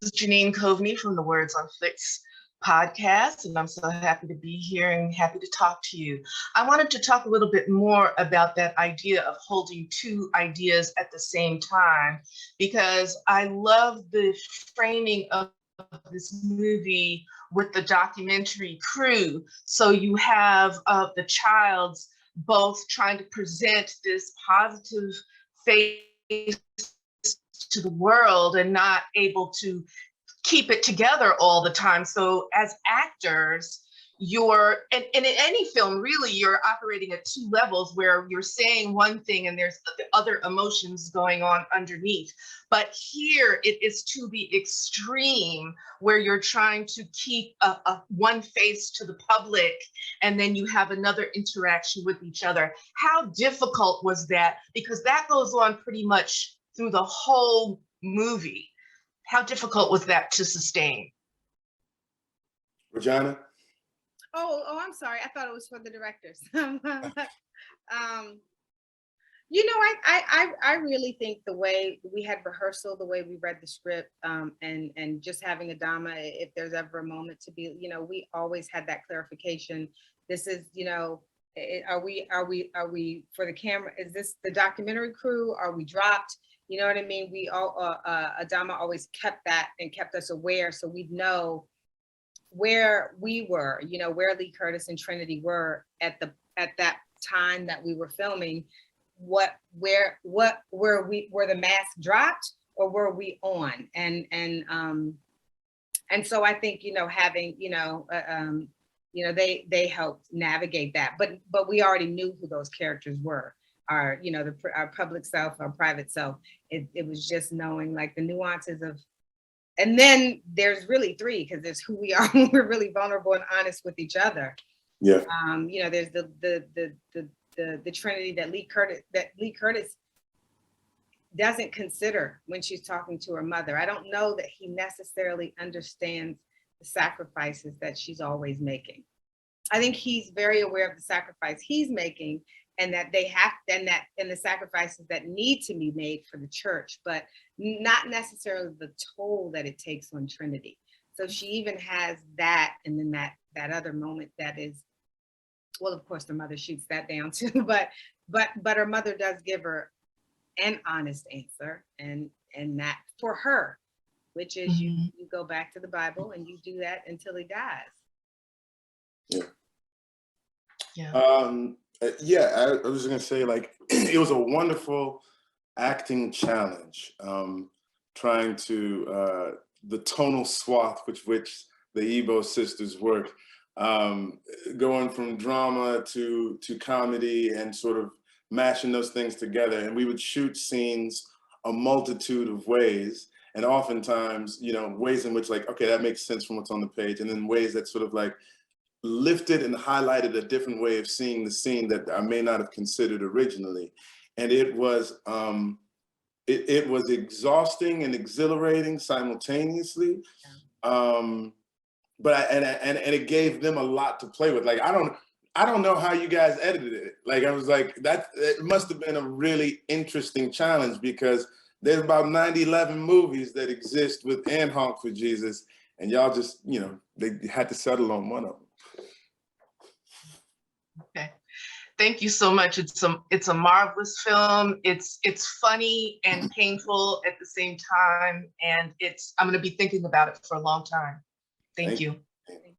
is Janine Coveney from the Words on Flicks podcast, and I'm so happy to be here and happy to talk to you. I wanted to talk a little bit more about that idea of holding two ideas at the same time, because I love the framing of this movie with the documentary crew. So you have the childs both trying to present this positive face to the world and not able to keep it together all the time. So as actors, and in any film, really, you're operating at two levels where you're saying one thing and there's the other emotions going on underneath. But here it is to the extreme where you're trying to keep a one face to the public, and then you have another interaction with each other. How difficult was that? Because that goes on pretty much through the whole movie. How difficult was that to sustain? Regina? I'm sorry. I thought it was for the directors. I really think the way we had rehearsal, the way we read the script, and just having Adama, if there's ever a moment to be, we always had that clarification. This is, are we for the camera? Is this the documentary crew? Are we dropped? You know what I mean? We all, Adama always kept that and kept us aware, so we'd know where we were, where Lee Curtis and Trinity were at that time that we were filming. Were the mask dropped or were we on? And so I think having they helped navigate that, but we already knew who those characters were. Our our public self, our private self. It was just knowing like the nuances of, and then there's really three, because there's who we are when we're really vulnerable and honest with each other. Yeah. There's the Trinity that Lee Curtis doesn't consider when she's talking to her mother. I don't know that he necessarily understands the sacrifices that she's always making. I think he's very aware of the sacrifice he's making, and that and the sacrifices that need to be made for the church, but not necessarily the toll that it takes on Trinity. So she even has that, and then that other moment that is, well, of course the mother shoots that down too, but her mother does give her an honest answer, and that for her, which is you go back to the Bible and you do that until he dies. I was just gonna say, like, it was a wonderful acting challenge, trying to the tonal swath with which the Igbo sisters worked, going from drama to comedy and sort of mashing those things together. And we would shoot scenes a multitude of ways, and oftentimes, ways in which, like, okay, that makes sense from what's on the page, and then ways that sort of like lifted and highlighted a different way of seeing the scene that I may not have considered originally. And it was it was exhausting and exhilarating simultaneously. But it gave them a lot to play with. Like, I don't know how you guys edited it. Like, I was like, it must have been a really interesting challenge, because there's about 11 movies that exist within Honk For Jesus, and y'all just, they had to settle on one of them. Okay, thank you so much. It's a marvelous film. It's funny and painful at the same time, and I'm going to be thinking about it for a long time. Thank you.